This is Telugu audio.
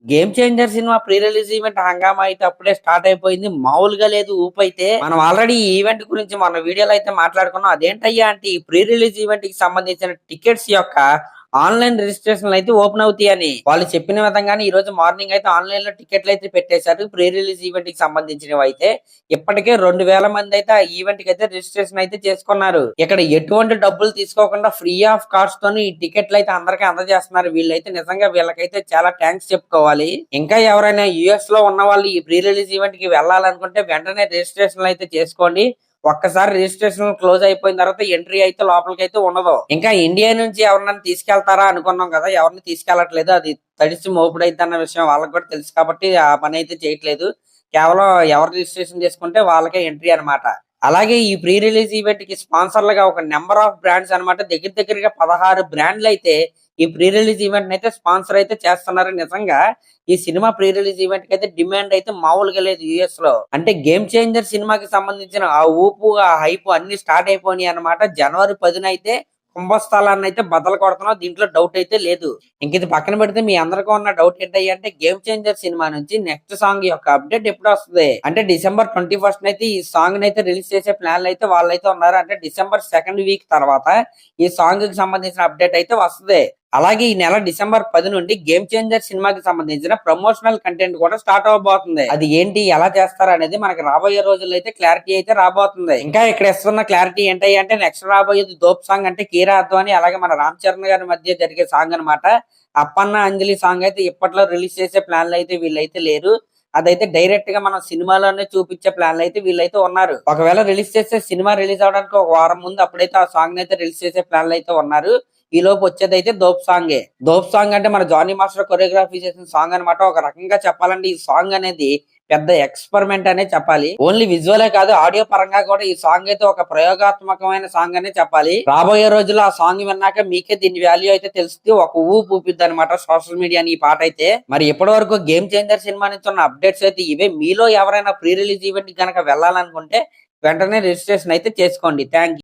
Game changer cinema pre release event హంగామా అయితే అప్పుడే స్టార్ట్ అయిపోయింది. మామూలుగా లేదు ఊపైతే. మనం ఆల్రెడీ ఈ ఈవెంట్ గురించి మన వీడియోలో అయితే మాట్లాడుకున్నాం. అదేంటయ్యా అంటే ఈ ప్రీ రిలీజ్ ఈవెంట్ కి సంబంధించిన టికెట్స్ యొక్క ఆన్లైన్ రిజిస్ట్రేషన్ అయితే ఓపెన్ అవుతాయని వాళ్ళు చెప్పిన విధంగానే ఈ రోజు మార్నింగ్ అయితే ఆన్లైన్ లో టికెట్లు అయితే పెట్టేశారు. ప్రీ రిలీజ్ ఈవెంట్ కి సంబంధించినవి అయితే ఇప్పటికే 2000 మంది అయితే ఆ ఈవెంట్ కి అయితే రిజిస్ట్రేషన్ అయితే చేసుకున్నారు. ఇక్కడ ఎటువంటి డబ్బులు తీసుకోకుండా ఫ్రీ ఆఫ్ కాస్ట్ తోని ఈ టికెట్లు అయితే అందరికీ అందజేస్తున్నారు. వీళ్ళైతే నిజంగా వీళ్ళకైతే చాలా థ్యాంక్స్ చెప్పుకోవాలి. ఇంకా ఎవరైనా యుఎస్ లో ఉన్న వాళ్ళు ఈ ప్రీ రిలీజ్ ఈవెంట్ కి వెళ్ళాలనుకుంటే వెంటనే రిజిస్ట్రేషన్ అయితే చేసుకోండి. ఒక్కసారి రిజిస్ట్రేషన్ క్లోజ్ అయిపోయిన తర్వాత ఎంట్రీ అయితే లోపలికి అయితే ఉండదు. ఇంకా ఇండియా నుంచి ఎవరినైనా తీసుకెళ్తారా అనుకున్నాం కదా, ఎవరిని తీసుకెళ్లట్లేదు. అది తడిసి మోపుడైతే అన్న విషయం వాళ్ళకి కూడా తెలుసు కాబట్టి ఆ పని అయితే చేయట్లేదు. కేవలం ఎవరు రిజిస్ట్రేషన్ చేసుకుంటే వాళ్ళకే ఎంట్రీ అన్నమాట. అలాగే ఈ ప్రీ రిలీజ్ ఈవెంట్ కి స్పాన్సర్లుగా ఒక నెంబర్ ఆఫ్ బ్రాండ్స్ అన్నమాట. దగ్గరగా 16 బ్రాండ్లు అయితే ఈ ప్రీ రిలీజ్ ఈవెంట్ అయితే స్పాన్సర్ అయితే చేస్తున్నారు. నిజంగా ఈ సినిమా ప్రీ రిలీజ్ ఈవెంట్ కి అయితే డిమాండ్ అయితే మామూలుగా లేదు యుఎస్ లో. అంటే గేమ్ చేంజర్ సినిమాకి సంబంధించిన ఆ ఊపు ఆ హైప్ అన్ని స్టార్ట్ అయిపోయినాయి అన్నమాట. జనవరి 10న అయితే కుంభస్థలాన్ని అయితే బద్దలు కొడుతున్నాం. దీంట్లో డౌట్ అయితే లేదు. ఇంక ఇది పక్కన పెడితే మీ అందరికీ ఉన్న డౌట్ ఏంటయ్యా అంటే గేమ్ చేంజర్ సినిమా నుంచి నెక్స్ట్ సాంగ్ యొక్క అప్డేట్ ఎప్పుడు వస్తుంది అంటే డిసెంబర్ 21st అయితే ఈ సాంగ్ అయితే రిలీజ్ చేసే ప్లాన్లు అయితే వాళ్ళైతే ఉన్నారు. అంటే డిసెంబర్ 2nd వీక్ తర్వాత ఈ సాంగ్ కి సంబంధించిన అప్డేట్ అయితే వస్తుంది. అలాగే ఈ నెల డిసెంబర్ 10 నుండి గేమ్ చేంజర్ సినిమాకి సంబంధించిన ప్రమోషనల్ కంటెంట్ కూడా స్టార్ట్ అవబోతుంది. అది ఏంటి ఎలా చేస్తారు అనేది మనకి రాబోయే రోజుల్లో అయితే క్లారిటీ అయితే రాబోతుంది. ఇంకా ఇక్కడ ఇస్తున్న క్లారిటీ ఏంటి అంటే నెక్స్ట్ రాబోయేది దోప్ సాంగ్ అంటే కీరా అద్వాని అలాగే మన రామ్ చరణ్ గారి మధ్య జరిగే సాంగ్ అనమాట. అప్పన్న అంజలి సాంగ్ అయితే ఇప్పట్లో రిలీజ్ చేసే ప్లాన్లు అయితే వీళ్ళైతే లేరు. అదైతే డైరెక్ట్ గా మనం సినిమాలోనే చూపించే ప్లాన్లు అయితే వీళ్ళైతే ఉన్నారు. ఒకవేళ రిలీజ్ చేస్తే సినిమా రిలీజ్ అవడానికి ఒక వారం ముందు అప్పుడైతే ఆ సాంగ్ అయితే రిలీజ్ చేసే ప్లాన్లు అయితే ఉన్నారు. ఈ లోపు వచ్చేది అయితే దోప్ సాంగే. దోప్ సాంగ్ అంటే మన జానీ మాస్టర్ కొరియోగ్రఫీ చేసిన సాంగ్ అనమాట. ఒక రకంగా చెప్పాలంటే ఈ సాంగ్ అనేది పెద్ద ఎక్స్పెరిమెంట్ అనే చెప్పాలి. ఓన్లీ విజువలే కాదు ఆడియో పరంగా కూడా ఈ సాంగ్ అయితే ఒక ప్రయోగాత్మకమైన సాంగ్ అనే చెప్పాలి. రాబోయే రోజుల్లో ఆ సాంగ్ విన్నాక మీకే దీని వాల్యూ అయితే తెలుస్తుంది. ఒక ఊపు ఊపిద్ది అనమాట సోషల్ మీడియా ఈ పాట అయితే. మరి ఇప్పటి వరకు గేమ్ చేంజర్ సినిమా నుంచి ఉన్న అప్డేట్స్ అయితే ఇవే. మీలో ఎవరైనా ప్రీ రిలీజ్ ఈవెంట్ కనుక వెళ్ళాలనుకుంటే వెంటనే రిజిస్ట్రేషన్ అయితే చేసుకోండి. Thank you.